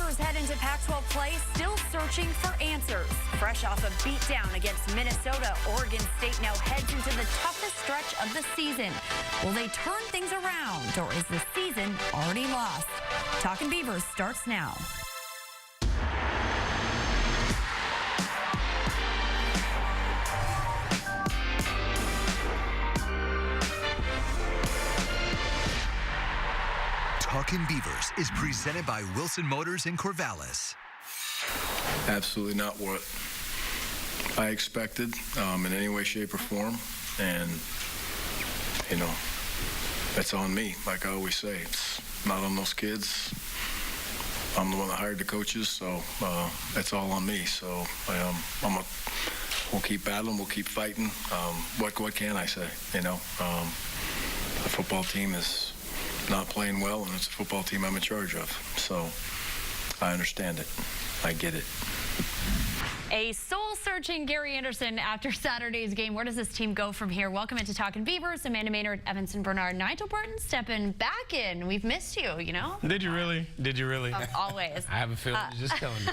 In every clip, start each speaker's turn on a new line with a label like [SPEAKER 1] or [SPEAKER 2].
[SPEAKER 1] Beavers head into Pac-12 play, still searching for answers. Fresh off a beatdown against Minnesota, Oregon State now heads into the toughest stretch of the season. Will they turn things around, or is the season already lost? Talkin Beavers starts now.
[SPEAKER 2] Talkin Beavers is presented by Wilson Motors in Corvallis.
[SPEAKER 3] Absolutely not what I expected in any way, shape, or form. And, you know, that's on me, like I always say. It's not on those kids. I'm the one that hired the coaches, so that's all on me. So we'll keep battling, we'll keep fighting. What can I say, you know? The football team is not playing well, and it's a football team I'm in charge of. So I understand it. I get it.
[SPEAKER 1] A soul-searching Gary Anderson after Saturday's game. Where does this team go from here? Welcome into Talkin Beavers. Amanda Maynard, Evanson Bernard, Nigel Burton stepping back in. We've missed you, you know?
[SPEAKER 4] Did you really? Did you really?
[SPEAKER 1] Always.
[SPEAKER 4] I have a feeling you're just telling me.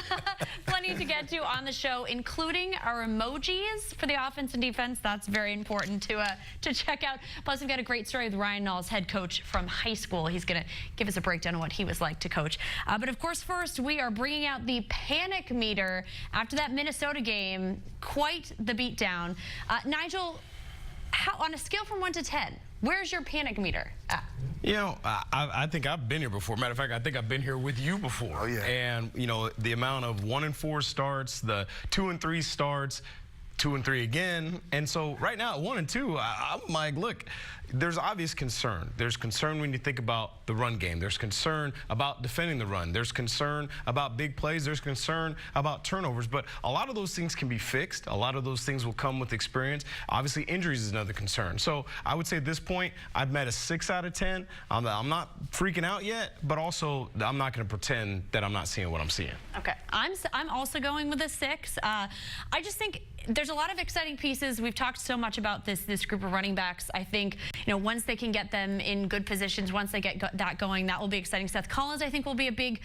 [SPEAKER 1] Plenty to get to on the show, including our emojis for the offense and defense. That's very important to check out. Plus, we've got a great story with Ryan Knowles, head coach from high school. He's going to give us a breakdown of what he was like to coach. But of course, first, we are bringing out the panic meter after that Minnesota game. Quite the beatdown. Nigel, on a scale from 1 to 10, where's your panic meter at?
[SPEAKER 4] You know, I think I've been here before. Matter of fact, I think I've been here with you before.
[SPEAKER 5] Oh, yeah.
[SPEAKER 4] And, you know, the amount of 1 and 4 starts, the 2 and 3 starts, 2 and 3 again. And so right now at 1 and 2, I'm like, look, there's obvious concern. There's concern when you think about the run game. There's concern about defending the run. There's concern about big plays. There's concern about turnovers. But a lot of those things can be fixed. A lot of those things will come with experience. Obviously, injuries is another concern. So I would say at this point, I've met a 6 out of 10. I'm not freaking out yet, but also I'm not going to pretend that I'm not seeing what I'm seeing.
[SPEAKER 1] Okay. I'm also going with a 6. I just think there's a lot of exciting pieces. We've talked so much about this group of running backs. I think, you know, once they can get them in good positions, once they get that going, that will be exciting. Seth Collins, I think, will be a big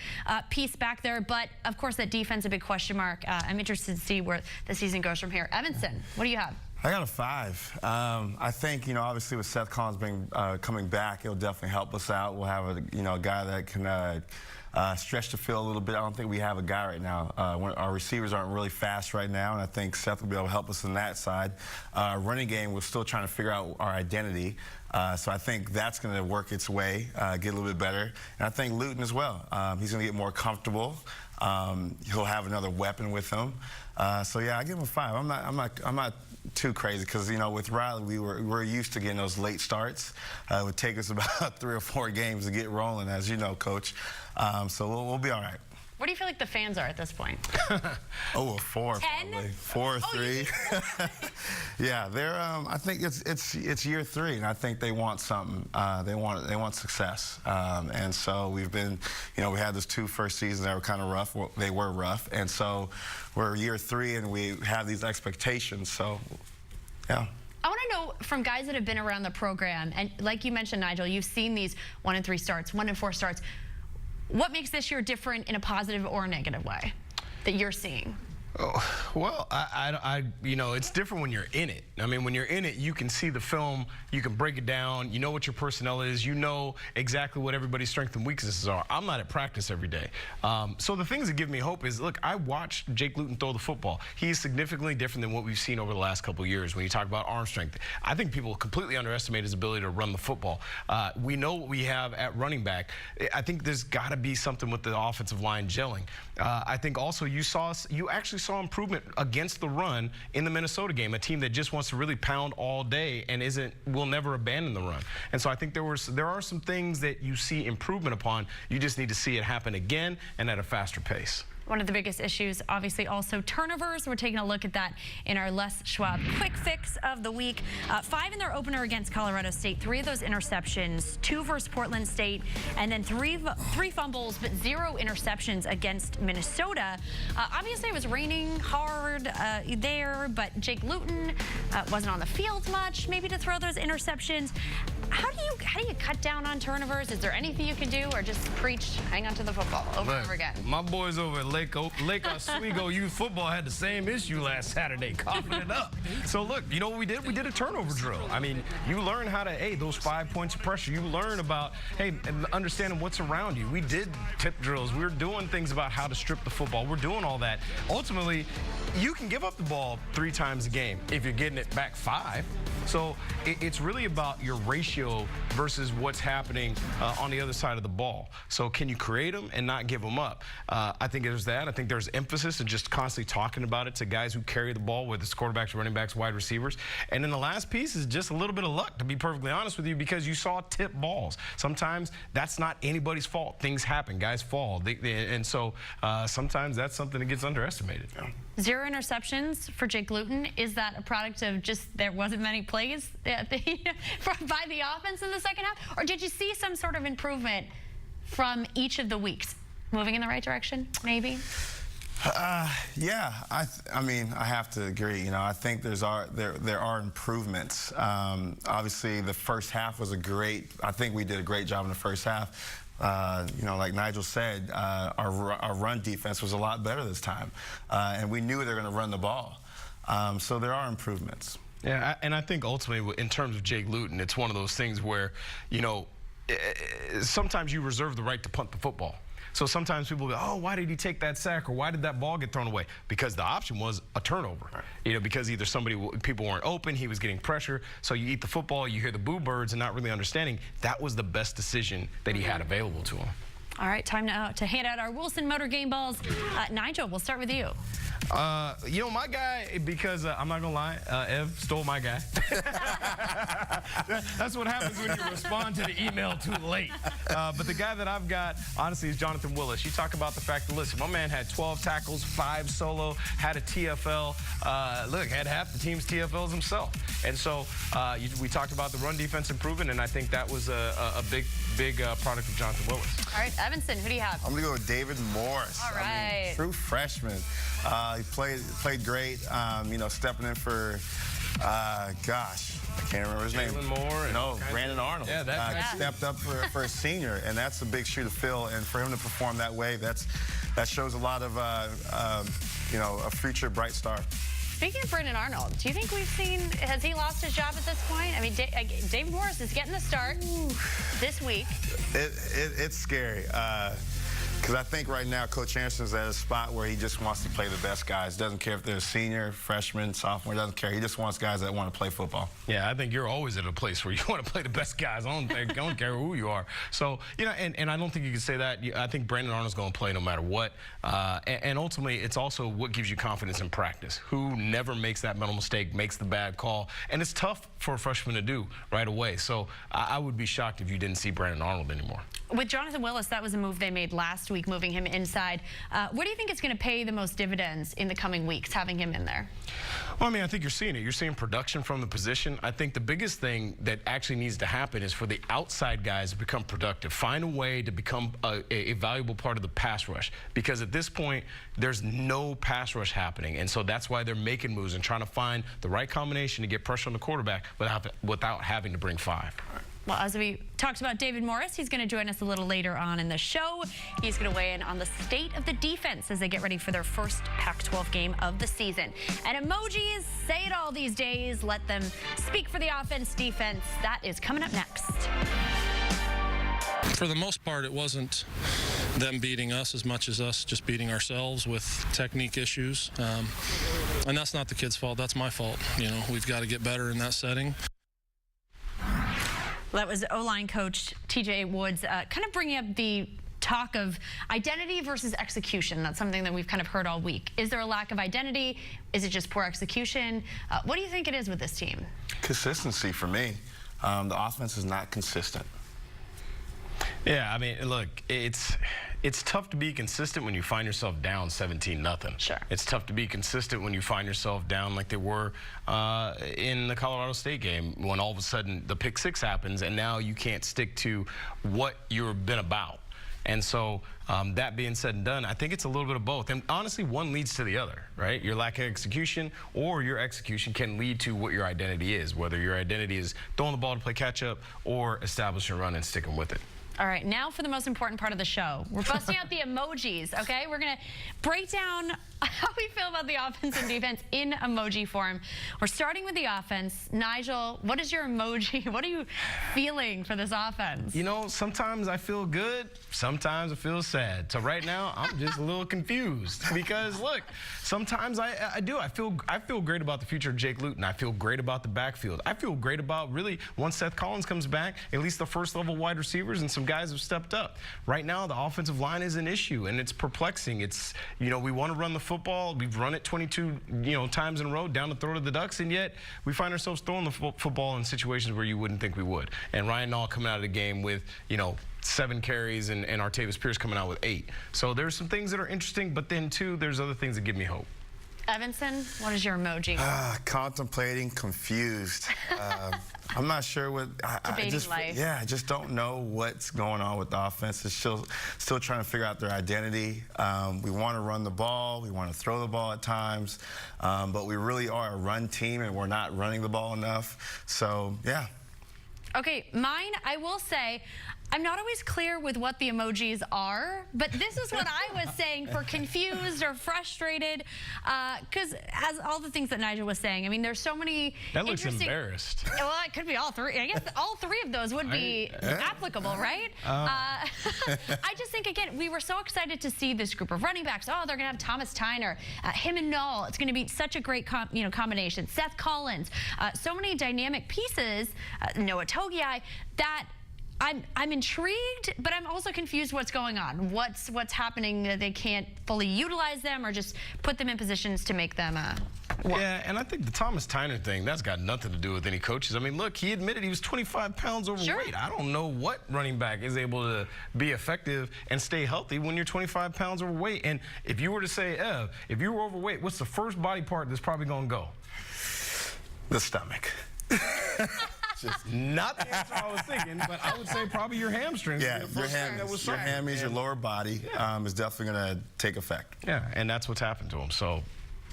[SPEAKER 1] piece back there. But, of course, that defense, a big question mark. I'm interested to see where the season goes from here. Evanson, what do you have?
[SPEAKER 5] I got a 5. I think, you know, obviously with Seth Collins being coming back, it'll definitely help us out. We'll have a guy that can stretch the field a little bit. I don't think we have a guy right now. Our receivers aren't really fast right now, and I think Seth will be able to help us on that side. Running game, we're still trying to figure out our identity. So I think that's going to work its way, get a little bit better. And I think Luton as well. He's going to get more comfortable. He'll have another weapon with him. So yeah, I give him a 5. I'm not too crazy because, you know, with Riley, we're used to getting those late starts. It would take us about 3 or 4 games to get rolling, as you know, Coach. So we'll be all right.
[SPEAKER 1] Where do you feel like the fans are at this point?
[SPEAKER 5] Oh, a 4
[SPEAKER 1] 10?
[SPEAKER 5] probably. 4 or 3. Yeah, they're. I think it's year 3, and I think they want something. They want success, and so we've been. You know, we had those 2 first seasons that were kind of rough. Well, they were rough, and so we're year 3, and we have these expectations. So, yeah.
[SPEAKER 1] I want to know from guys that have been around the program, and like you mentioned, Nigel, you've seen these 1 and 3 starts, 1 and 4 starts. What makes this year different in a positive or a negative way that you're seeing?
[SPEAKER 4] Oh, well, you know, it's different when you're in it. I mean, when you're in it, you can see the film, you can break it down, you know what your personnel is, you know exactly what everybody's strengths and weaknesses are. I'm not at practice every day. So the things that give me hope is, look, I watched Jake Luton throw the football. He's significantly different than what we've seen over the last couple of years when you talk about arm strength. I think people completely underestimate his ability to run the football. We know what we have at running back. I think there's got to be something with the offensive line gelling. I think also you actually saw improvement against the run in the Minnesota game, a team that just wants to really pound all day and will never abandon the run. And so I think there are some things that you see improvement upon. You just need to see it happen again and at a faster pace.
[SPEAKER 1] One of the biggest issues, obviously, also turnovers. We're taking a look at that in our Les Schwab quick fix of the week. 5 in their opener against Colorado State. 3 of those interceptions, 2 versus Portland State, and then 3 fumbles, but 0 interceptions against Minnesota. Obviously, it was raining hard there, but Jake Luton wasn't on the field much, maybe to throw those interceptions. How do you cut down on turnovers? Is there anything you can do, or just preach, hang on to the football over and over again?
[SPEAKER 4] My boys over at Lake Oswego Youth Football had the same issue last Saturday, coughing it up. So look, you know what we did? We did a turnover drill. I mean, you learn how to, hey, those 5 points of pressure. You learn about, hey, understanding what's around you. We did tip drills. We were doing things about how to strip the football. We're doing all that. Ultimately, you can give up the ball 3 times a game if you're getting it back 5. So it's really about your ratio versus what's happening on the other side of the ball. So can you create them and not give them up? I think there's that. I think there's emphasis and just constantly talking about it to guys who carry the ball, whether it's quarterbacks, running backs, wide receivers. And then the last piece is just a little bit of luck, to be perfectly honest with you, because you saw tip balls. Sometimes that's not anybody's fault. Things happen. Guys fall. And so sometimes that's something that gets underestimated.
[SPEAKER 1] 0 interceptions for Jake Luton. Is that a product of just there wasn't many plays by the offense in the second half? Or did you see some sort of improvement from each of the weeks? Moving in the right direction, maybe?
[SPEAKER 5] Yeah, I mean, I have to agree. You know, I think there are improvements. Obviously, the first half was I think we did a great job in the first half. You know, like Nigel said, our run defense was a lot better this time, and we knew they were going to run the ball. So there are improvements.
[SPEAKER 4] Yeah, and I think ultimately, in terms of Jake Luton, it's one of those things where, you know, sometimes you reserve the right to punt the football. So sometimes people go, oh, why did he take that sack, or why did that ball get thrown away? Because the option was a turnover. Right. You know, because either people weren't open, he was getting pressure. So you eat the football, you hear the boo birds, and not really understanding that was the best decision that he had available to him.
[SPEAKER 1] All right, time now to hand out our Wilson Motor Game Balls. Nigel, we'll start with you.
[SPEAKER 4] You know, my guy, because I'm not gonna lie, Ev stole my guy. That's what happens when you respond to the email too late. But the guy that I've got, honestly, is Jonathan Willis. You talk about the fact that, listen, my man had 12 tackles, 5 solo, had a TFL. Look, had half the team's TFLs himself. And so we talked about the run defense improving, and I think that was a big product of Jonathan Willis.
[SPEAKER 1] All right, Evanston, who do you have?
[SPEAKER 5] I'm going to go with David Morris.
[SPEAKER 1] All right.
[SPEAKER 5] I mean, true freshman. He played great, you know, stepping in for, gosh, I can't remember his name.
[SPEAKER 4] Moore.
[SPEAKER 5] No, Brandon Arnold.
[SPEAKER 4] Yeah, that
[SPEAKER 5] stepped up for a senior, and that's a big shoe to fill. And for him to perform that way, that shows a lot of, you know, a future bright star.
[SPEAKER 1] Speaking of Brandon Arnold, do you think has he lost his job at this point? I mean, David Morris is getting the start this week.
[SPEAKER 5] It's scary. Because I think right now Coach Anderson's at a spot where he just wants to play the best guys. Doesn't care if they're a senior, freshman, sophomore, doesn't care. He just wants guys that want to play football.
[SPEAKER 4] Yeah, I think you're always at a place where you want to play the best guys. I don't care who you are. So, you know, and I don't think you can say that. I think Brandon Arnold's going to play no matter what. And ultimately, it's also what gives you confidence in practice. Who never makes that mental mistake, makes the bad call. And it's tough for a freshman to do right away. So I would be shocked if you didn't see Brandon Arnold anymore.
[SPEAKER 1] With Jonathan Willis, that was a move they made last week, moving him inside. What do you think is going to pay the most dividends in the coming weeks, having him in there?
[SPEAKER 4] Well, I mean, I think you're seeing it. You're seeing production from the position. I think the biggest thing that actually needs to happen is for the outside guys to become productive. Find a way to become a valuable part of the pass rush. Because at this point, there's no pass rush happening. And so that's why they're making moves and trying to find the right combination to get pressure on the quarterback without having to bring 5.
[SPEAKER 1] Well, as we talked about David Morris, he's going to join us a little later on in the show. He's going to weigh in on the state of the defense as they get ready for their first Pac-12 game of the season. And emojis say it all these days. Let them speak for the offense, defense. That is coming up next.
[SPEAKER 6] For the most part, it wasn't them beating us as much as us just beating ourselves with technique issues. And that's not the kids' fault. That's my fault. You know, we've got to get better in that setting.
[SPEAKER 1] That was O-line coach TJ Woods kind of bringing up the talk of identity versus execution. That's something that we've kind of heard all week. Is there a lack of identity? Is it just poor execution? What do you think it is with this team?
[SPEAKER 5] Consistency for me. The offense is not consistent.
[SPEAKER 4] Yeah, I mean, look, it's tough to be consistent when you find yourself down 17-0.
[SPEAKER 1] Sure.
[SPEAKER 4] It's tough to be consistent when you find yourself down like they were in the Colorado State game, when all of a sudden the pick six happens and now you can't stick to what you've been about. And so that being said and done, I think it's a little bit of both. And honestly, one leads to the other, right? Your lack of execution or your execution can lead to what your identity is, whether your identity is throwing the ball to play catch up or establishing a run and sticking with it.
[SPEAKER 1] All right, now for the most important part of the show. We're busting out the emojis, okay? We're going to break down how we feel about the offense and defense in emoji form. We're starting with the offense. Nigel, what is your emoji? What are you feeling for this offense?
[SPEAKER 4] You know, sometimes I feel good, sometimes I feel sad. So right now, I'm just a little confused because, look, sometimes I do. I feel great about the future of Jake Luton. I feel great about the backfield. I feel great about, really, once Seth Collins comes back, at least the first-level wide receivers and some guys have stepped up. Right now, the offensive line is an issue, and it's perplexing. It's, you know, we want to run the football. We've run it 22, times in a row down the throat of the Ducks, and yet we find ourselves throwing the football in situations where you wouldn't think we would. And Ryan Nall coming out of the game with, 7 carries and Artavis Pierce coming out with 8. So there's some things that are interesting, but then, too, there's other things that give me hope.
[SPEAKER 1] Evanson, what is your emoji?
[SPEAKER 5] Contemplating, confused. I'm not sure what. I just don't know what's going on with the offense. It's still trying to figure out their identity. We want to run the ball. We want to throw the ball at times. But we really are a run team, and we're not running the ball enough. So, yeah.
[SPEAKER 1] Okay, mine, I will say, I'm not always clear with what the emojis are, but this is what I was saying for confused or frustrated, because as all the things that Nigel was saying, I mean, there's so many
[SPEAKER 4] That looks embarrassed.
[SPEAKER 1] Well, it could be all three. I guess all three of those would be applicable, right? I just think, again, we were so excited to see this group of running backs. Oh, they're going to have Thomas Tyner, him and Null. It's going to be such a great combination. Seth Collins, so many dynamic pieces, Noah Togiai, that I'm intrigued, but I'm also confused what's going on. What's happening that they can't fully utilize them or just put them in positions to make them work.
[SPEAKER 4] Yeah, and I think the Thomas Tyner thing, that's got nothing to do with any coaches. I mean, look, he admitted he was 25 pounds overweight.
[SPEAKER 1] Sure.
[SPEAKER 4] I don't know what running back is able to be effective and stay healthy when you're 25 pounds overweight. And if you were to say, if you were overweight, what's the first body part that's probably going to go?
[SPEAKER 5] The stomach.
[SPEAKER 4] Just not the answer I was thinking, but I would say probably your hamstrings.
[SPEAKER 5] Yeah, your hammies, your lower body is definitely going to take effect.
[SPEAKER 4] Yeah, and that's what's happened to him. So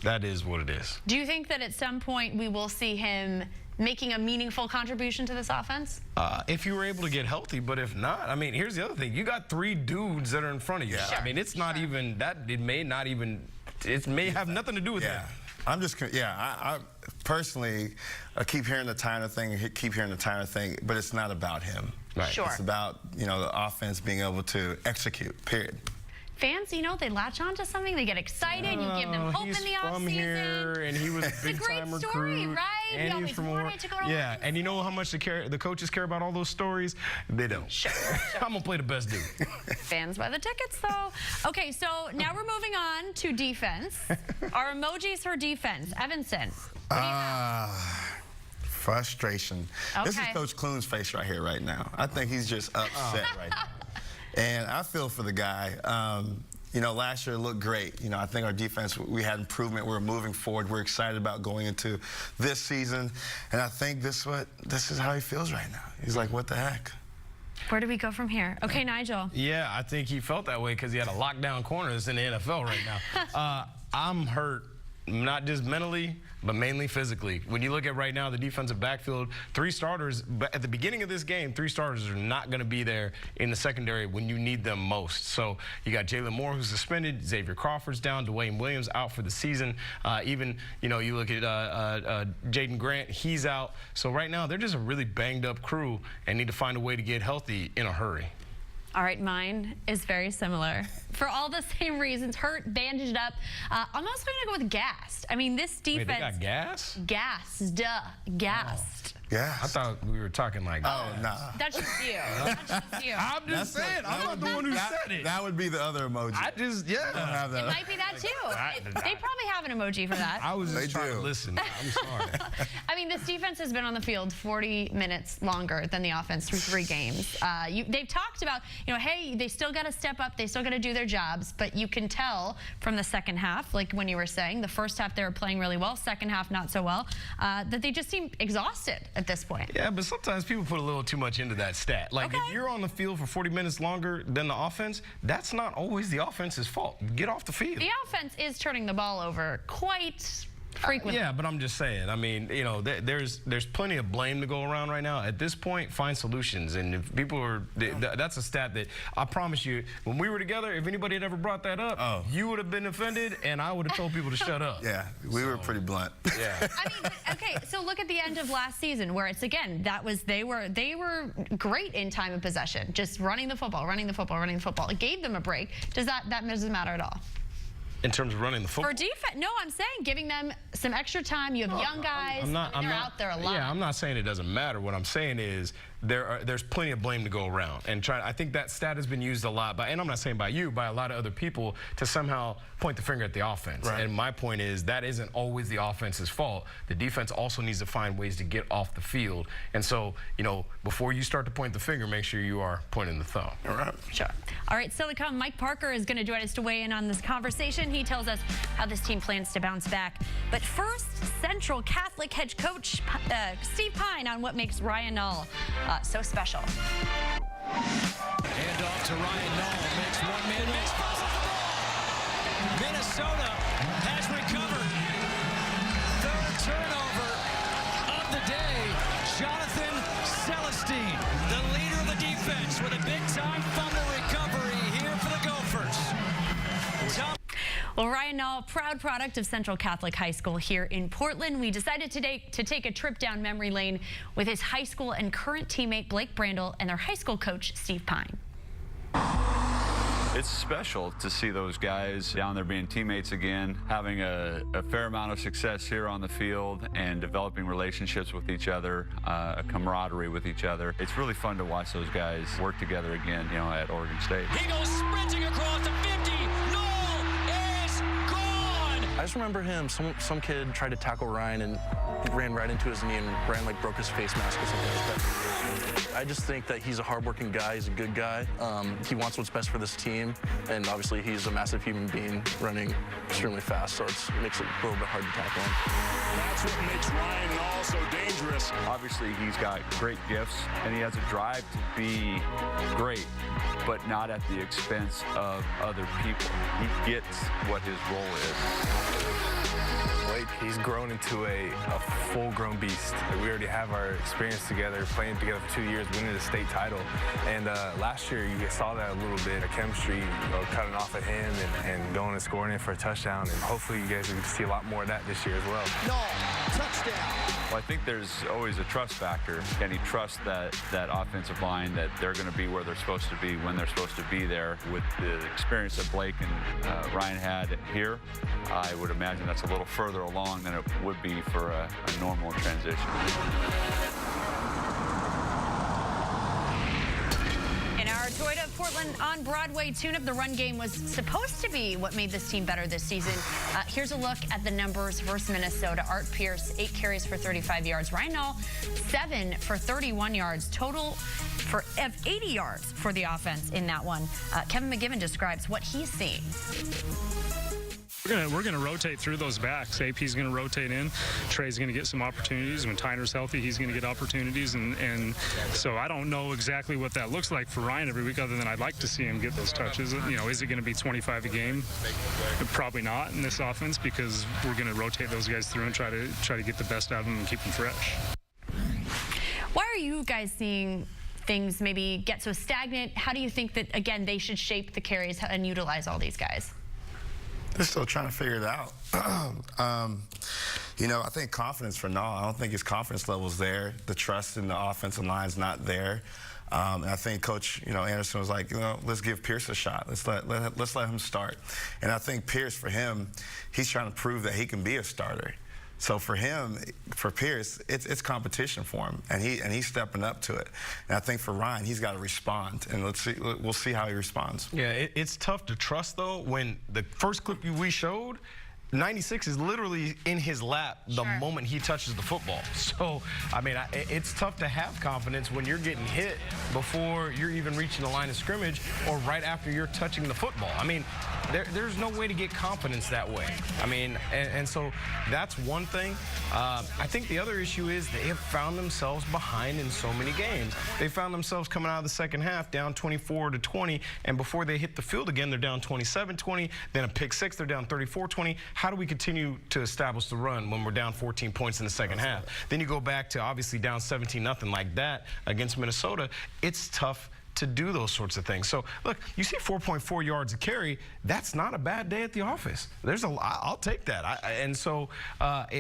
[SPEAKER 4] that is what it is.
[SPEAKER 1] Do you think that at some point we will see him making a meaningful contribution to this offense?
[SPEAKER 4] If you were able to get healthy, but if not, I mean, here's the other thing. You got 3 dudes that are in front of you.
[SPEAKER 1] Sure.
[SPEAKER 4] I mean, it's not even that. It may have nothing to do with that.
[SPEAKER 5] I'm just, I personally keep hearing the Tyner thing, but it's not about him.
[SPEAKER 4] Right.
[SPEAKER 1] Sure.
[SPEAKER 5] It's about, the offense being able to execute, period.
[SPEAKER 1] Fans, they latch on to something. They get excited. You give them hope in the
[SPEAKER 4] He's
[SPEAKER 1] offseason.
[SPEAKER 4] from here, and he was a big-time recruit.
[SPEAKER 1] It's a great story, right?
[SPEAKER 4] And
[SPEAKER 1] he
[SPEAKER 4] he's from
[SPEAKER 1] wanted to go to
[SPEAKER 4] yeah, and you know how much the coaches care about all those stories? They don't.
[SPEAKER 1] Sure.
[SPEAKER 4] I'm going to play the best dude.
[SPEAKER 1] Fans buy the tickets, though. Okay, so now we're moving on to defense. Our emojis for defense. Evanson.
[SPEAKER 5] Frustration.
[SPEAKER 1] Okay.
[SPEAKER 5] This is Coach Clune's face right here, right now. I think he's just upset right now. And I feel for the guy. Last year it looked great. I think our defense, we had improvement. We're moving forward. We're excited about going into this season. And I think this is how he feels right now. He's like, what the heck?
[SPEAKER 1] Where do we go from here? Okay, Nigel.
[SPEAKER 4] Yeah, I think he felt that way because he had a lockdown corner that's in the NFL right now. I'm hurt, not just mentally, but mainly physically. When you look at right now the defensive backfield, 3 starters, but at the beginning of this game, 3 starters are not going to be there in the secondary when you need them most. So you got Jalen Moore, who's suspended, Xavier Crawford's down, Dwayne Williams out for the season. Even, you look at Jaden Grant, he's out. So right now, they're just a really banged up crew and need to find a way to get healthy in a hurry.
[SPEAKER 1] All right, mine is very similar. For all the same reasons, hurt, bandaged up. I'm also going to go with gassed. I mean, this defense...
[SPEAKER 4] Wait, they got gas?
[SPEAKER 1] Gassed.
[SPEAKER 5] Yeah.
[SPEAKER 4] I thought we were talking like.
[SPEAKER 5] Oh, nah.
[SPEAKER 1] That's just you. That's just you.
[SPEAKER 4] I'm just saying. I'm not the one who said it.
[SPEAKER 5] That would be the other emoji.
[SPEAKER 4] I just, yeah.
[SPEAKER 5] I don't have that.
[SPEAKER 1] It might be that too. They probably have an emoji for that.
[SPEAKER 4] I was just trying to listen. I'm sorry.
[SPEAKER 1] I mean, this defense has been on the field 40 minutes longer than the offense through 3 games. They've talked about, hey, they still got to step up. They still got to do their jobs. But you can tell from the second half, like when you were saying, the first half they were playing really well, second half not so well, that they just seem exhausted at this point.
[SPEAKER 4] Yeah, but sometimes people put a little too much into that stat. Like, if you're on the field for 40 minutes longer than the offense, that's not always the offense's fault. Get off the field.
[SPEAKER 1] The offense is turning the ball over quite frequently.
[SPEAKER 4] Yeah, but I'm just saying. I mean, there's plenty of blame to go around right now. At this point, find solutions. And if people are, that's a stat that I promise you, when we were together, if anybody had ever brought that up, you would have been offended, and I would have told people to shut up.
[SPEAKER 5] Yeah, we were pretty blunt.
[SPEAKER 4] Yeah.
[SPEAKER 1] I mean, okay, so look at the end of last season, where it's again they were great in time of possession, just running the football. It gave them a break. That doesn't matter at all?
[SPEAKER 4] In terms of running the football?
[SPEAKER 1] For defense, no, I'm saying giving them some extra time. You have young guys.
[SPEAKER 4] I'm not
[SPEAKER 1] out there a lot.
[SPEAKER 4] Yeah, I'm not saying it doesn't matter. What I'm saying is there's plenty of blame to go around. And I think that stat has been used a lot and I'm not saying by you, by a lot of other people to somehow point the finger at the offense.
[SPEAKER 5] Right.
[SPEAKER 4] And my point is that isn't always the offense's fault. The defense also needs to find ways to get off the field. And so, before you start to point the finger, make sure you are pointing the thumb.
[SPEAKER 5] All right.
[SPEAKER 1] Sure. All right, still to come, Mike Parker is going to join us to weigh in on this conversation. He tells us how this team plans to bounce back. But first, Central Catholic head coach Steve Pine on what makes Ryan Nall so special.
[SPEAKER 7] Hand off to Ryan Nall. Makes one man miss. Minnesota has recovered. Third turnover of the day. Jonathan Celestine, the leader of the defense, with a big-time fumble recovery here for the Gophers.
[SPEAKER 1] Well, Ryan Nall, proud product of Central Catholic High School here in Portland. We decided today to take a trip down memory lane with his high school and current teammate Blake Brandel and their high school coach Steve Pine.
[SPEAKER 8] It's special to see those guys down there being teammates again, having a fair amount of success here on the field and developing relationships with each other, a camaraderie with each other. It's really fun to watch those guys work together again, at Oregon State.
[SPEAKER 7] He goes sprinting across the 50. Nall is gone.
[SPEAKER 9] I just remember him, some kid tried to tackle Ryan and ran right into his knee and Ryan broke his face mask or something like that. I just think that he's a hardworking guy, he's a good guy. He wants what's best for this team, and obviously he's a massive human being running extremely fast, so it makes it a little bit hard to tackle him.
[SPEAKER 10] That's what makes Ryan Nall so dangerous.
[SPEAKER 8] Obviously, he's got great gifts, and he has a drive to be great, but not at the expense of other people. He gets what his role is.
[SPEAKER 11] Blake, he's grown into a full-grown beast. We already have our experience together, playing together for 2 years, winning the state title. And last year, you saw that a little bit, the chemistry, cutting off at him and going and scoring in for a touchdown. And hopefully you guys will see a lot more of that this year as well.
[SPEAKER 7] Nall, touchdown.
[SPEAKER 8] Well, I think there's always a trust factor. Can he trust that offensive line, that they're going to be where they're supposed to be when they're supposed to be there? With the experience that Blake and Ryan had here, I would imagine that's a little further along than it would be for a normal transition.
[SPEAKER 1] In our Toyota of Portland on Broadway tune-up, the run game was supposed to be what made this team better this season. Here's a look at the numbers versus Minnesota. Art Pierce, 8 carries for 35 yards. Ryan Nall, 7 for 31 yards. Total of 80 yards for the offense in that one. Kevin McGiven describes what he's seeing.
[SPEAKER 12] We're going to rotate through those backs. AP's going to rotate in. Trey's going to get some opportunities. When Tyner's healthy, he's going to get opportunities. And so I don't know exactly what that looks like for Ryan every week, other than I'd like to see him get those touches. Is it going to be 25 a game? Probably not in this offense, because we're going to rotate those guys through and try to get the best out of them and keep them fresh.
[SPEAKER 1] Why are you guys seeing things maybe get so stagnant? How do you think that, again, they should shape the carries and utilize all these guys?
[SPEAKER 5] They're still trying to figure it out. I think confidence for Nall. I don't think his confidence level's there. The trust in the offensive line's not there. And I think Coach, Anderson was like, let's give Pierce a shot. Let's let him start. And I think Pierce, for him, he's trying to prove that he can be a starter. So for him, for Pierce, it's competition for him, and he's stepping up to it. And I think for Ryan, he's got to respond, and we'll see how he responds.
[SPEAKER 4] Yeah, it's tough to trust though when the first clip we showed, 96 is literally in his lap the moment he touches the football. So, I mean, it's tough to have confidence when you're getting hit before you're even reaching the line of scrimmage or right after you're touching the football. I mean, there's no way to get confidence that way. I mean, and so that's one thing. I think the other issue is they have found themselves behind in so many games. They found themselves coming out of the second half down 24-20, and before they hit the field again, they're down 27-20, then a pick six, they're down 34-20. How do we continue to establish the run when we're down 14 points in the second half? Then you go back to obviously down 17-0 like that against Minnesota. It's tough to do those sorts of things. So look, you see 4.4 yards a carry. That's not a bad day at the office. I'll take that.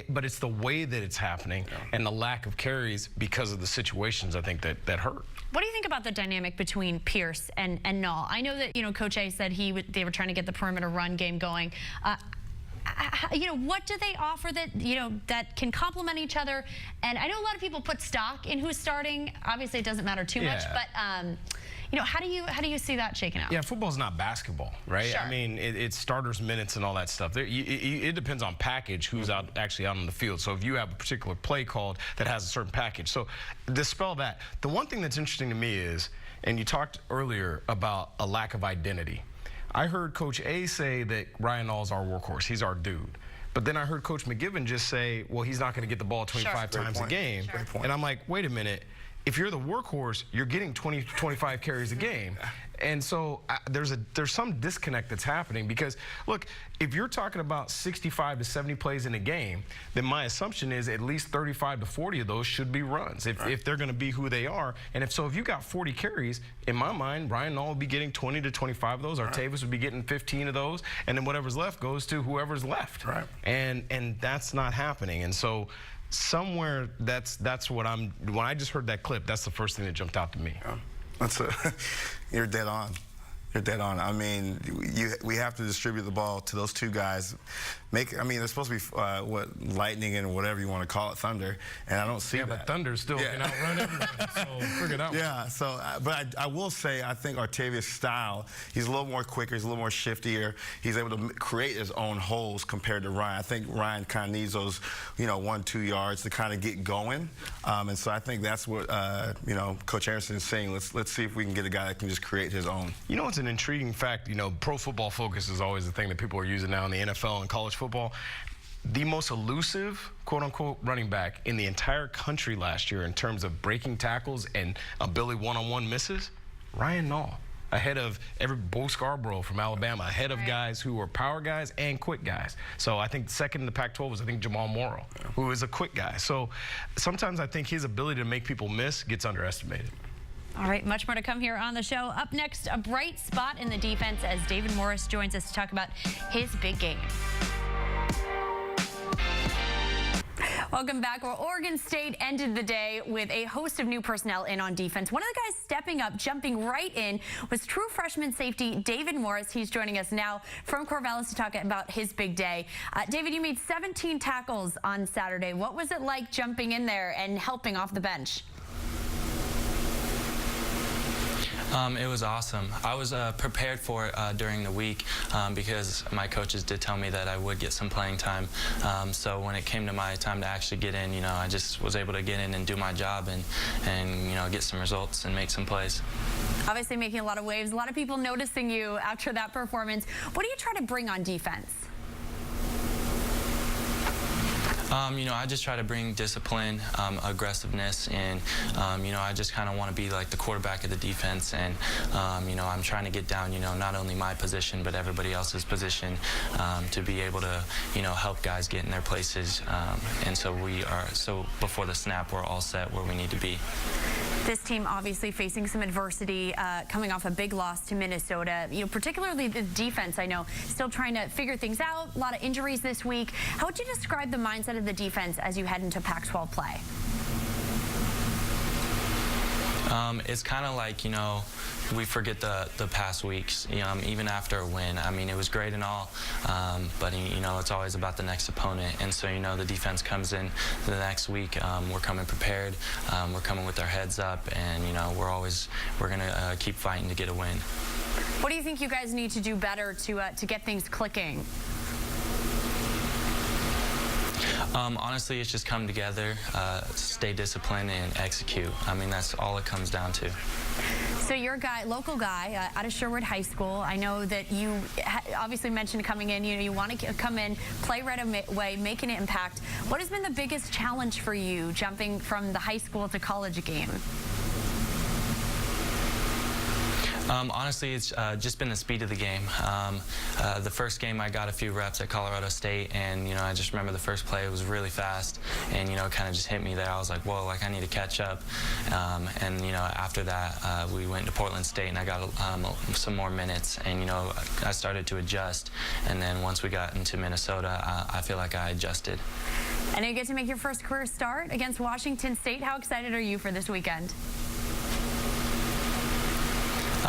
[SPEAKER 4] But it's the way that it's happening and the lack of carries because of the situations, I think, that hurt.
[SPEAKER 1] What do you think about the dynamic between Pierce and Nall? I know that, Coach A said they were trying to get the perimeter run game going. What do they offer that, that can complement each other? And I know a lot of people put stock in who's starting. Obviously, it doesn't matter too much, but how do you see that shaking out?
[SPEAKER 4] Yeah, football's not basketball, right?
[SPEAKER 1] Sure.
[SPEAKER 4] I mean, it's starters minutes and all that stuff. It depends on package who's actually out on the field. So if you have a particular play called that has a certain package, so dispel that. The one thing that's interesting to me is, and you talked earlier about a lack of identity. I heard Coach A say that Ryan Nall's our workhorse. He's our dude. But then I heard Coach McGivern just say, well, he's not going to get Get the ball 25 times a game. And I'm like, wait a minute. If you're the workhorse, you're getting 20 to 25 carries a game. And so there's some disconnect that's happening because, look, if you're talking about 65 to 70 plays in a game, then my assumption is at least 35 to 40 of those should be runs if they're going to be who they are. And if you got 40 carries, in my mind, Ryan Nall would be getting 20 to 25 of those. Artavis would be getting 15 of those. And then whatever's left goes to whoever's left. Right. And that's not happening. And so somewhere that's what when I just heard that clip, that's the first thing that jumped out to me.
[SPEAKER 5] Yeah. You're dead on. You're dead on. I mean, we have to distribute the ball to those two guys. They're supposed to be lightning and whatever you want to call it, thunder, and I don't see that.
[SPEAKER 4] But thunder still can outrun everybody. So figure it out.
[SPEAKER 5] Yeah. So, but I will say, I think Artavius' style, he's a little more quicker, he's a little more shiftier. He's able to create his own holes compared to Ryan. I think Ryan kind of needs those, 1-2 yards to kind of get going. And so I think that's what Coach Anderson is saying. Let's see if we can get a guy that can just create his own.
[SPEAKER 4] It's an intriguing fact. Pro Football Focus is always the thing that people are using now in the NFL and college football. The most elusive, quote-unquote, running back in the entire country last year in terms of breaking tackles and ability one-on-one misses, Ryan Nall, ahead of Bo Scarborough from Alabama, ahead of guys who were power guys and quick guys. So I think second in the Pac-12 was, Jamal Morrow, who is a quick guy. So sometimes I think his ability to make people miss gets underestimated.
[SPEAKER 1] All right, much more to come here on the show. Up next, a bright spot in the defense as David Morris joins us to talk about his big game. Welcome back. Well, Oregon State ended the day with a host of new personnel in on defense. One of the guys stepping up, jumping right in, was true freshman safety David Morris. He's joining us now from Corvallis to talk about his big day. David, you made 17 tackles on Saturday. What was it like jumping in there and helping off the bench?
[SPEAKER 13] It was awesome. I was prepared for it during the week because my coaches did tell me that I would get some playing time. So when it came to my time to actually get in, I just was able to get in and do my job and get some results and make some plays.
[SPEAKER 1] Obviously making a lot of waves, a lot of people noticing you after that performance. What do you try to bring on defense?
[SPEAKER 13] I just try to bring discipline, aggressiveness, and, I just kind of want to be like the quarterback of the defense. And, I'm trying to get down, not only my position, but everybody else's position to be able to, help guys get in their places. And so before the snap, we're all set where we need to be.
[SPEAKER 1] This team obviously facing some adversity, coming off a big loss to Minnesota. Particularly the defense, I know, still trying to figure things out. A lot of injuries this week. How would you describe the mindset of the defense as you head into Pac-12 play?
[SPEAKER 13] It's kind of like, you know, we forget the past weeks, you know, even after a win. I mean, it was great and all, but, you know, it's always about the next opponent. And so, you know, the defense comes in the next week. We're coming prepared. We're coming with our heads up, and, you know, we're going to keep fighting to get a win.
[SPEAKER 1] What do you think you guys need to do better to get things clicking?
[SPEAKER 13] Honestly, it's just come together, stay disciplined, and execute. I mean, that's all it comes down to.
[SPEAKER 1] So you're a guy, local guy out of Sherwood High School. I know that you obviously mentioned coming in, you know, you want to come in, play right away, make an impact. What has been the biggest challenge for you jumping from the high school to college game?
[SPEAKER 13] Honestly, it's just been the speed of the game. The first game, I got a few reps at Colorado State, and, you know, I just remember the first play was really fast, and, you know, it kind of just hit me there. I was like, whoa, like, I need to catch up. And, you know, after that, we went to Portland State, and I got some more minutes, and, you know, I started to adjust. And then once we got into Minnesota, I feel like I adjusted.
[SPEAKER 1] And you get to make your first career start against Washington State. How excited are you for this weekend?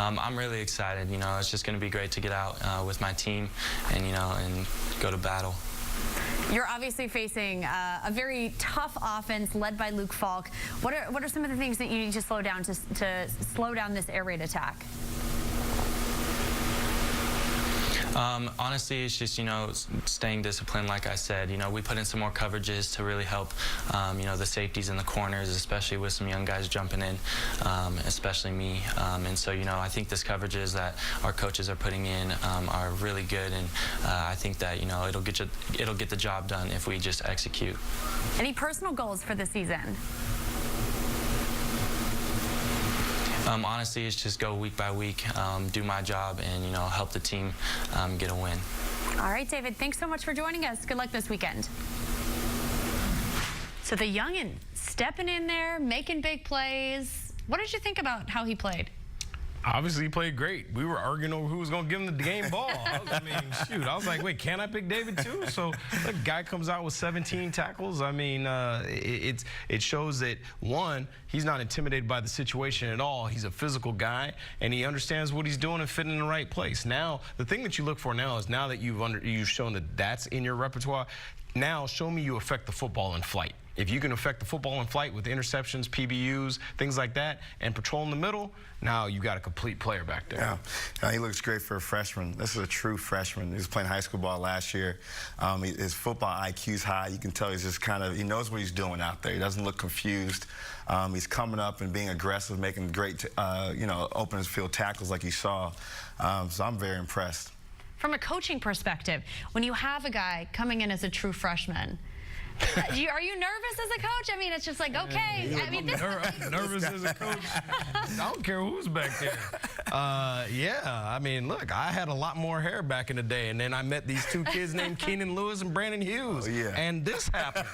[SPEAKER 13] I'm really excited. You know, it's just going to be great to get out with my team and, you know, and go to battle.
[SPEAKER 1] You're obviously facing a very tough offense led by Luke Falk. What are some of the things that you need to slow down to slow down this air raid attack?
[SPEAKER 13] Honestly, it's just, you know, staying disciplined, like I said. You know, we put in some more coverages to really help, you know, the safeties in the corners, especially with some young guys jumping in, especially me. And so, you know, I think this coverages that our coaches are putting in are really good, and I think that, you know, it'll get the job done if we just execute.
[SPEAKER 1] Any personal goals for the season?
[SPEAKER 13] Honestly, it's just go week by week, do my job, and, you know, help the team get a win.
[SPEAKER 1] All right, David, thanks so much for joining us. Good luck this weekend. So the youngin stepping in there, making big plays. What did you think about how he played?
[SPEAKER 4] Obviously, he played great. We were arguing over who was going to give him the game ball. I mean, shoot. I was like, wait, can I pick David too? So the guy comes out with 17 tackles. I mean, it shows that, one, he's not intimidated by the situation at all. He's a physical guy, and he understands what he's doing and fitting in the right place. Now, the thing that you look for now is, now that you've shown that that's in your repertoire, now show me you affect the football in flight. If you can affect the football in flight with interceptions, PBUs, things like that, and patrol in the middle, now you got a complete player back there.
[SPEAKER 5] Yeah, he looks great for a freshman. This is a true freshman. He was playing high school ball last year. His football IQ's high. You can tell he's just kind of, he knows what he's doing out there. He doesn't look confused. He's coming up and being aggressive, making great, you know, open field tackles like you saw. So I'm very impressed.
[SPEAKER 1] From a coaching perspective, when you have a guy coming in as a true freshman, are you nervous as a coach? I mean, it's just like, okay. I mean,
[SPEAKER 4] nervous as a coach. I don't care who's back there. Yeah, I mean, look, I had a lot more hair back in the day, and then I met these two kids named Keenan Lewis and Brandon Hughes.
[SPEAKER 5] Oh, yeah.
[SPEAKER 4] And this happened.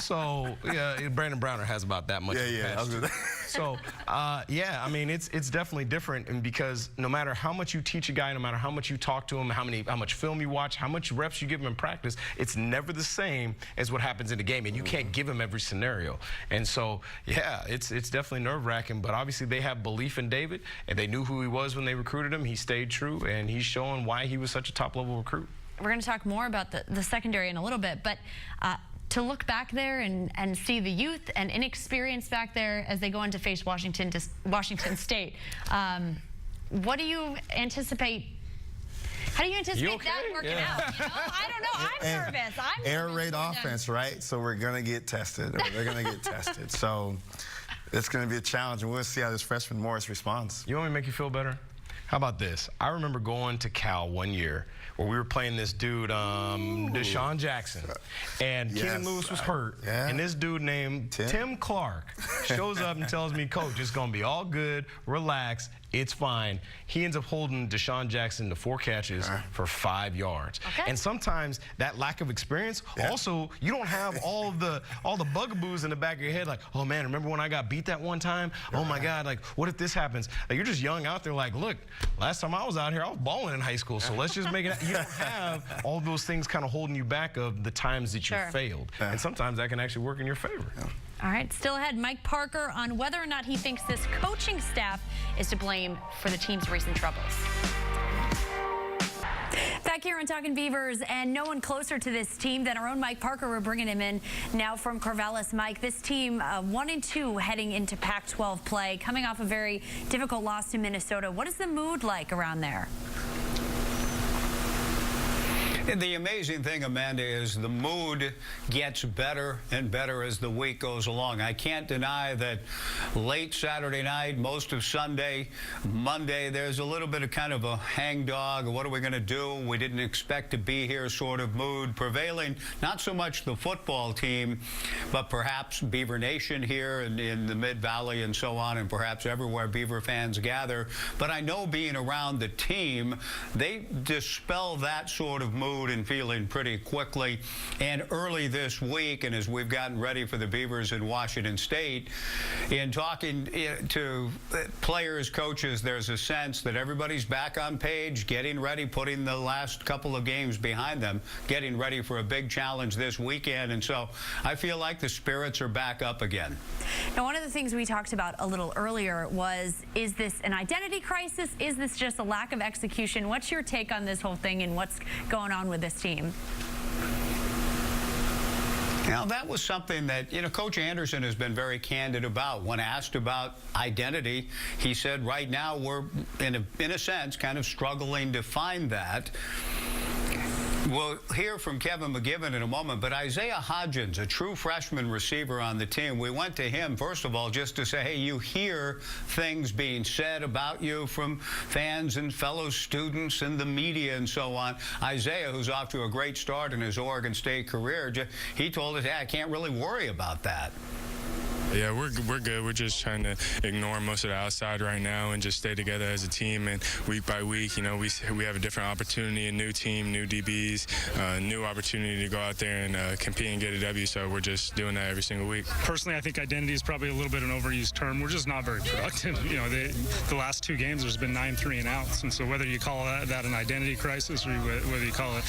[SPEAKER 4] So, yeah, Brandon Browner has about that much.
[SPEAKER 5] Yeah.
[SPEAKER 4] So, yeah, I mean, it's definitely different, and because no matter how much you teach a guy, no matter how much you talk to him, how much film you watch, how much reps you give him in practice, it's never the same as what happens in the game, and you can't give him every scenario. And so, yeah, it's definitely nerve-wracking, but obviously they have belief in David, and they knew who he was when they recruited him. He stayed true, and he's showing why he was such a top-level recruit.
[SPEAKER 1] We're going to talk more about the secondary in a little bit, but to look back there and see the youth and inexperience back there as they go in to face Washington State, what do you anticipate? How do you anticipate that working out? You know? I don't know. I'm nervous. I'm
[SPEAKER 5] air raid offense, right? So we're going to get tested. They're going to get tested. So it's going to be a challenge, and we'll see how this freshman Morris responds.
[SPEAKER 4] You want me to make you feel better? How about this? I remember going to Cal one year where we were playing this dude, Deshaun Jackson, and Keenan Lewis was hurt, and this dude named Tim Clark shows up and tells me, Coach, it's going to be all good, relax, it's fine. He ends up holding Deshaun Jackson to 4 catches for 5 yards. And sometimes that lack of experience, also, you don't have all the bugaboos in the back of your head, like, oh man, remember when I got beat that one time? Oh my God, like, what if this happens? Like, you're just young out there, like, look, last time I was out here, I was balling in high school, so let's just make it. You don't have all those things kind of holding you back of the times that you failed. And sometimes that can actually work in your favor.
[SPEAKER 1] All right, still ahead, Mike Parker on whether or not he thinks this coaching staff is to blame for the team's recent troubles. Back here on Talkin Beavers, and no one closer to this team than our own Mike Parker. We're bringing him in now from Corvallis. Mike, this team 1-2 heading into Pac-12 play, coming off a very difficult loss to Minnesota. What is the mood like around there?
[SPEAKER 14] The amazing thing, Amanda, is the mood gets better and better as the week goes along. I can't deny that late Saturday night, most of Sunday, Monday, there's a little bit of kind of a hangdog. What are we going to do? We didn't expect to be here sort of mood prevailing. Not so much the football team, but perhaps Beaver Nation here in the Mid-Valley and so on, and perhaps everywhere Beaver fans gather. But I know being around the team, they dispel that sort of mood and feeling pretty quickly. And early this week, and as we've gotten ready for the Beavers in Washington State, in talking to players, coaches, there's a sense that everybody's back on page, getting ready, putting the last couple of games behind them, getting ready for a big challenge this weekend. And so I feel like the spirits are back up again.
[SPEAKER 1] Now, one of the things we talked about a little earlier was, is this an identity crisis? Is this just a lack of execution? What's your take on this whole thing and what's going on with this team?
[SPEAKER 14] Now, that was something that, Coach Anderson has been very candid about. When asked about identity, he said right now we're, in a sense, kind of struggling to find that. We'll hear from Kevin McGivern in a moment, but Isaiah Hodgins, a true freshman receiver on the team, we went to him, first of all, just to say, hey, you hear things being said about you from fans and fellow students and the media and so on. Isaiah, who's off to a great start in his Oregon State career, he told us, hey, I can't really worry about that.
[SPEAKER 15] Yeah, we're good. We're just trying to ignore most of the outside right now and just stay together as a team. And week by week, we have a different opportunity, a new team, new DBs, new opportunity to go out there and compete and get a W. So we're just doing that every single week.
[SPEAKER 12] Personally, I think identity is probably a little bit an overused term. We're just not very productive. The last 2 games, there's been 9 3-and-outs. And so whether you call that an identity crisis or whether you call it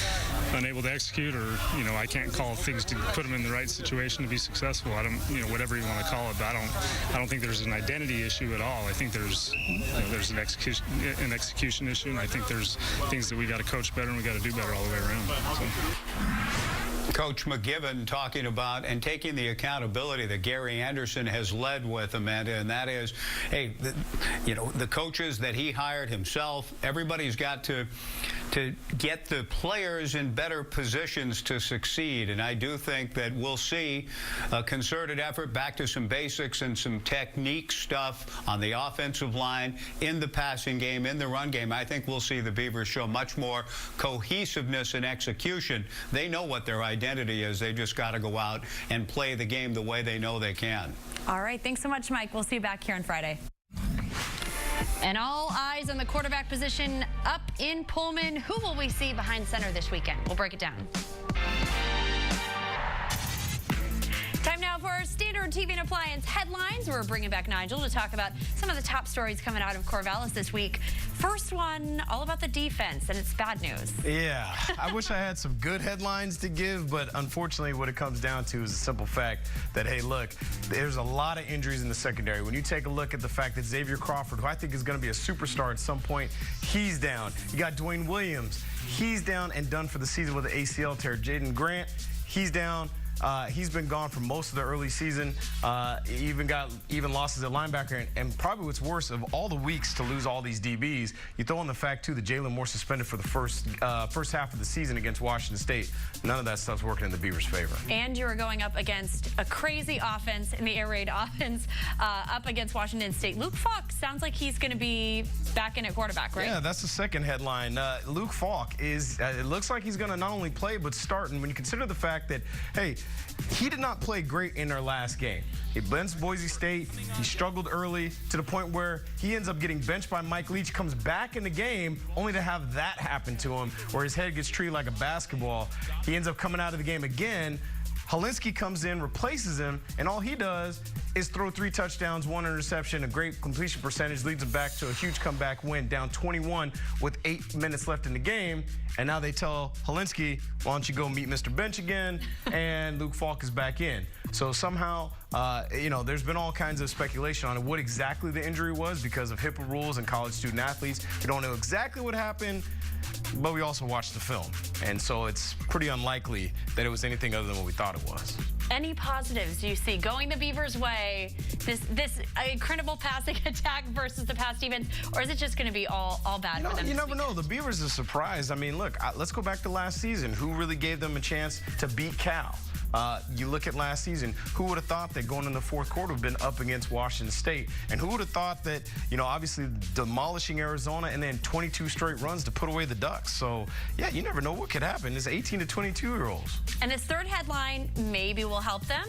[SPEAKER 12] unable to execute, or, I can't call things to put them in the right situation to be successful. I don't, whatever you want to call it, but I don't think there's an identity issue at all. I think there's an execution issue, and I think there's things that we got to coach better and we got to do better all the way around. So.
[SPEAKER 14] Coach McGivern talking about and taking the accountability that Gary Anderson has led with, Amanda, and that is, hey, the coaches that he hired himself, everybody's got to get the players in better positions to succeed. And I do think that we'll see a concerted effort back to some basics and some technique stuff on the offensive line, in the passing game, in the run game. I think we'll see the Beavers show much more cohesiveness and execution. They know what their identity is. They just got to go out and play the game the way they know they can.
[SPEAKER 1] All right. Thanks so much, Mike. We'll see you back here on Friday. And all eyes on the quarterback position up in Pullman. Who will we see behind center this weekend? We'll break it down. Time now for our standard TV and appliance headlines. We're bringing back Nigel to talk about some of the top stories coming out of Corvallis this week. First one, all about the defense, and it's bad news.
[SPEAKER 4] Yeah, I wish I had some good headlines to give, but unfortunately what it comes down to is a simple fact that, hey, look, there's a lot of injuries in the secondary. When you take a look at the fact that Xavier Crawford, who I think is going to be a superstar at some point, he's down. You got Dwayne Williams, he's down and done for the season with an ACL tear. Jaden Grant, he's down. He's been gone for most of the early season. Even losses at linebacker, and probably what's worse, of all the weeks to lose all these DBs, you throw in the fact too that Jalen Moore suspended for the first half of the season against Washington State. None of that stuff's working in the Beavers' favor.
[SPEAKER 1] And you are going up against a crazy offense in the air raid offense, up against Washington State. Luke Falk sounds like he's going to be back in at quarterback, right?
[SPEAKER 4] Yeah, that's the second headline. Luke Falk is. It looks like he's going to not only play but start. And when you consider the fact that, hey, he did not play great in their last game. He benched Boise State. He struggled early to the point where he ends up getting benched by Mike Leach, comes back in the game only to have that happen to him, where his head gets treated like a basketball. He ends up coming out of the game again. Holinsky comes in, replaces him, and all he does is throw 3 touchdowns, 1 interception, a great completion percentage, leads them back to a huge comeback win, down 21 with 8 minutes left in the game. And now they tell Helinski, why don't you go meet Mr. Bench again? And Luke Falk is back in. So somehow, you know, there's been all kinds of speculation on what exactly the injury was because of HIPAA rules and college student athletes. We don't know exactly what happened, but we also watched the film. And so it's pretty unlikely that it was anything other than what we thought it was.
[SPEAKER 1] Any positives do you see going the Beavers' way, this incredible passing attack versus the pass defense, or is it just going to be all bad for them?
[SPEAKER 4] You never know. The Beavers are surprised. I mean, look, let's go back to last season. Who really gave them a chance to beat Cal? You look at last season, who would have thought that going in the fourth quarter would have been up against Washington State? And who would have thought that, you know, obviously demolishing Arizona and then 22 straight runs to put away the Ducks? So, yeah, you never know what could happen. It's 18 to 22-year-olds.
[SPEAKER 1] And this third headline maybe will help them.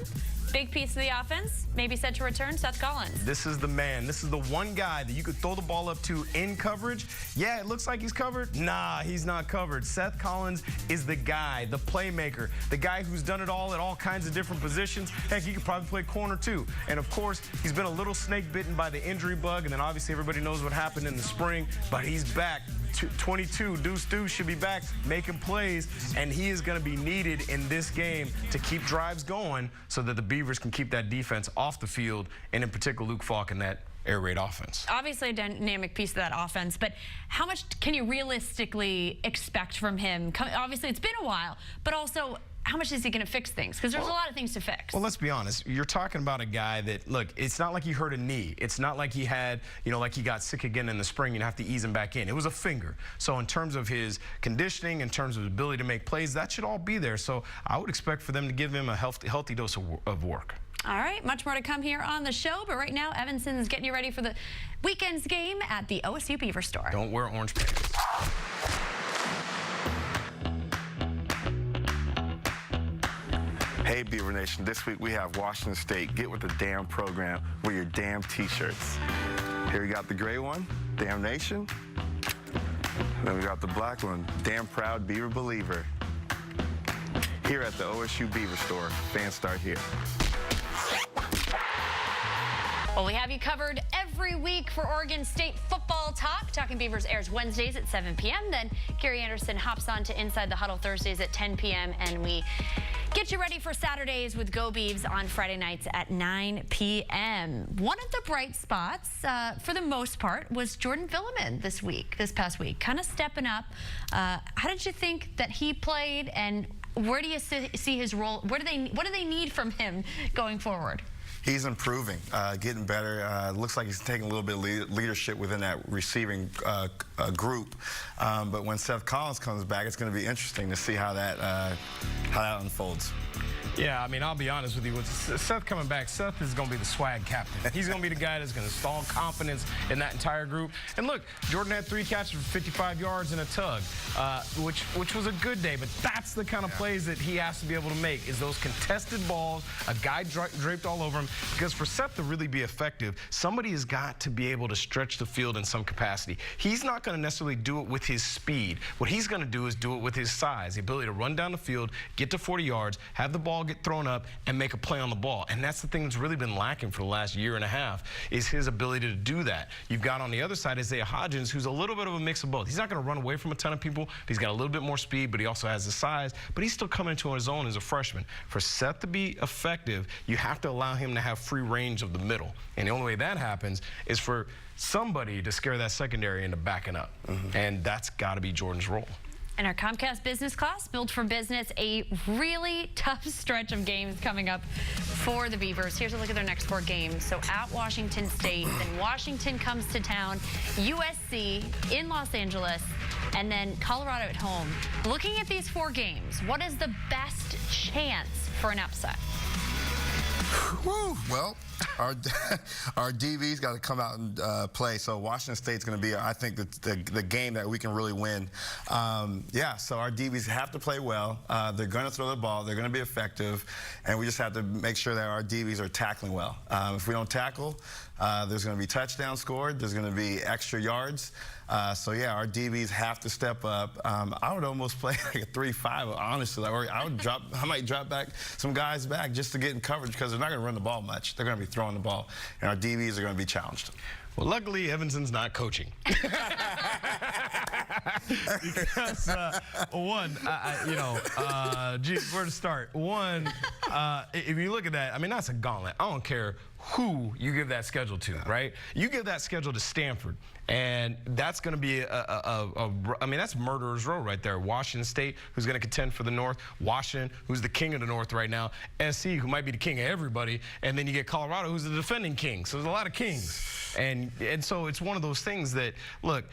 [SPEAKER 1] Big piece of the offense, maybe set to return, Seth Collins.
[SPEAKER 4] This is the man. This is the one guy that you could throw the ball up to in coverage. Yeah, it looks like he's covered. Nah, he's not covered. Seth Collins is the guy, the playmaker, the guy who's done it all at all kinds of different positions. Heck, he could probably play corner too. And of course, he's been a little snake bitten by the injury bug, and then obviously everybody knows what happened in the spring, but he's back. 22, Deuce should be back making plays, and he is going to be needed in this game to keep drives going so that the Beavers can keep that defense off the field, and in particular Luke Falk and that air raid offense.
[SPEAKER 1] Obviously a dynamic piece of that offense, but how much can you realistically expect from him? Obviously it's been a while, but also how much is he going to fix things? Because there's a lot of things to fix.
[SPEAKER 4] Well, let's be honest. You're talking about a guy that, look, it's not like he hurt a knee. It's not like he had, you know, like he got sick again in the spring and you have to ease him back in. It was a finger. So in terms of his conditioning, in terms of his ability to make plays, that should all be there. So I would expect for them to give him a healthy dose of work.
[SPEAKER 1] All right, much more to come here on the show, but right now, Evanson's getting you ready for the weekend's game at the OSU Beaver Store.
[SPEAKER 4] Don't wear orange pants.
[SPEAKER 5] Hey, Beaver Nation, this week we have Washington State Get With The Damn program with your damn t-shirts. Here we got the gray one, Damn Nation. Then we got the black one, Damn Proud Beaver Believer. Here at the OSU Beaver Store, fans start here.
[SPEAKER 1] Well, we have you covered every week for Oregon State football talk. Talkin Beavers airs Wednesdays at 7 p.m. Then Gary Anderson hops on to Inside the Huddle Thursdays at 10 p.m. And we get you ready for Saturdays with Go Beavs on Friday nights at 9 p.m. One of the bright spots, for the most part, was Jordan Villeman this past week, kind of stepping up. How did you think that he played, and where do you see his role? What do they need from him going forward?
[SPEAKER 5] He's improving, getting better. Looks like he's taking a little bit of leadership within that receiving group. But when Seth Collins comes back, it's going to be interesting to see how that unfolds.
[SPEAKER 4] Yeah, I mean, I'll be honest with you. With Seth coming back, Seth is going to be the swag captain. He's going to be the guy that's going to install confidence in that entire group. And look, Jordan had 3 catches for 55 yards and a tug, which was a good day. But that's the kind of plays that he has to be able to make, is those contested balls, a guy draped all over him. Because for Seth to really be effective, somebody has got to be able to stretch the field in some capacity. He's not going to necessarily do it with his speed. What he's going to do is do it with his size, the ability to run down the field, get to 40 yards, have the ball get thrown up, and make a play on the ball. And that's the thing that's really been lacking for the last year and a half, is his ability to do that. You've got on the other side Isaiah Hodgins, who's a little bit of a mix of both. He's not going to run away from a ton of people. He's got a little bit more speed, but he also has the size. But he's still coming into his own as a freshman. For Seth to be effective, you have to allow him to have free range of the middle. And the only way that happens is for somebody to scare that secondary into backing up. And that's got to be Jordan's role.
[SPEAKER 1] In our Comcast Business Class, Built for Business, a really tough stretch of games coming up for the Beavers. Here's a look at their next 4 games. So at Washington State, then Washington comes to town, USC in Los Angeles, and then Colorado at home. Looking at these 4 games, what is the best chance for an upset?
[SPEAKER 5] Woo. Well, our DB's got to come out and play. So Washington State's going to be, I think, the game that we can really win. Yeah, so our DBs have to play well. They're going to throw the ball. They're going to be effective. And we just have to make sure that our DBs are tackling well. If we don't tackle, there's going to be touchdowns scored. There's going to be extra yards. So, yeah, our DBs have to step up. I would almost play like a 3-5, honestly. Or I might drop back some guys back just to get in coverage because they're not going to run the ball much. They're going to be throwing the ball, and our DBs are going to be challenged.
[SPEAKER 4] Well, luckily, Evanson's not coaching. Because, geez, where to start? One, if you look at that, I mean, that's a gauntlet. I don't care who you give that schedule to, right? You give that schedule to Stanford, and that's going to be I mean, that's murderer's row right there. Washington State, who's going to contend for the North. Washington, who's the king of the North right now. SC, who might be the king of everybody. And then you get Colorado, who's the defending king. So there's a lot of kings. And so it's one of those things that, look,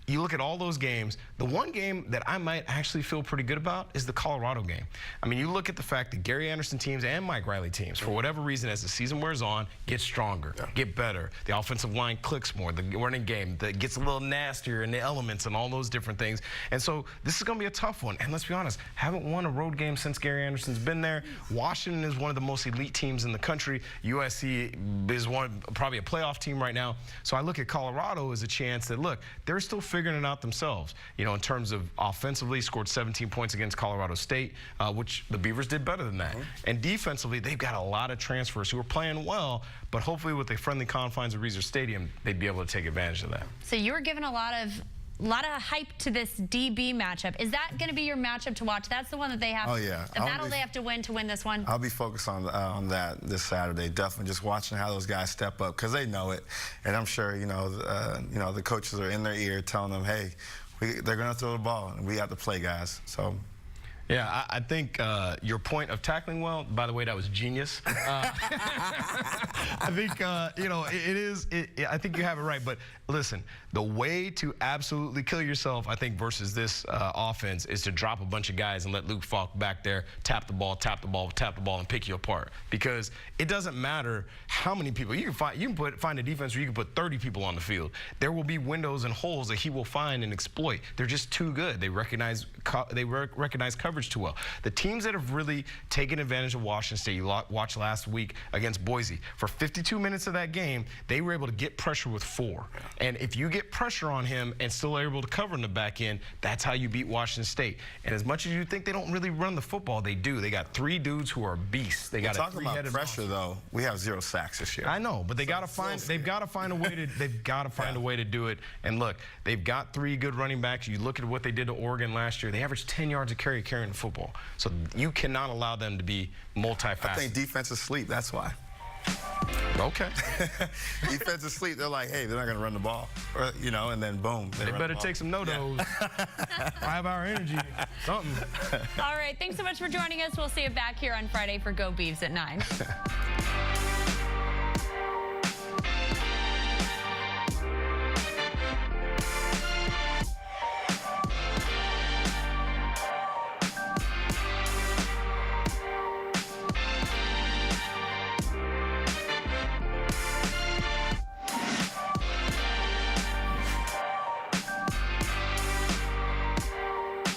[SPEAKER 4] you look at all those games, the one game that I might actually feel pretty good about is the Colorado game. I mean, you look at the fact that Gary Anderson teams and Mike Riley teams, for whatever reason, as the season wears on, get stronger, get better. The offensive line clicks more. The running game that gets a little nastier in the elements and all those different things. And so this is going to be a tough one. And let's be honest, haven't won a road game since Gary Anderson's been there. Washington is one of the most elite teams in the country. USC is probably a playoff team right now. So I look at Colorado as a chance that, look, they're still figuring it out themselves. You know, in terms of offensively, scored 17 points against Colorado State, which the Beavers did better than that. And defensively, they've got a lot of transfers who are playing well, but hopefully with the friendly confines of Reser Stadium, they'd be able to take advantage of that.
[SPEAKER 1] So you were given a lot of hype to this DB matchup. Is that going to be your matchup to watch? That's the one that they have.
[SPEAKER 5] Oh, yeah.
[SPEAKER 1] The battle they have to win this one.
[SPEAKER 5] I'll be focused on that this Saturday. Definitely just watching how those guys step up because they know it, and I'm sure the coaches are in their ear telling them, hey, they're going to throw the ball, and we have to play, guys. So.
[SPEAKER 4] Yeah, I think your point of tackling well, by the way, that was genius. I think, I think you have it right. But listen, the way to absolutely kill yourself, I think, versus this offense is to drop a bunch of guys and let Luke Falk back there tap the ball, and pick you apart. Because it doesn't matter how many people. You can find a defense where you can put 30 people on the field. There will be windows and holes that he will find and exploit. They're just too good. They recognize coverage too well. The teams that have really taken advantage of Washington State, you watched last week against Boise. For 52 minutes of that game, they were able to get pressure with 4. And if you get pressure on him and still are able to cover in the back end, that's how you beat Washington State. And as much as you think they don't really run the football, they do. They got 3 dudes who are beasts. They got
[SPEAKER 5] talking about pressure, though. We have 0 sacks this year.
[SPEAKER 4] I know, but they've got to find a way to a way to do it. And look, they've got 3 good running backs. You look at what they did to Oregon last year. They averaged 10 yards a carry carrying the football. So you cannot allow them to be multifaceted.
[SPEAKER 5] I think defense is asleep. That's why.
[SPEAKER 4] Okay.
[SPEAKER 5] Defense is asleep. They're like, hey, they're not going to run the ball. Or, and then boom.
[SPEAKER 4] They better take some no-dos. 5-hour energy. Something.
[SPEAKER 1] All right. Thanks so much for joining us. We'll see you back here on Friday for Go Beavs at 9.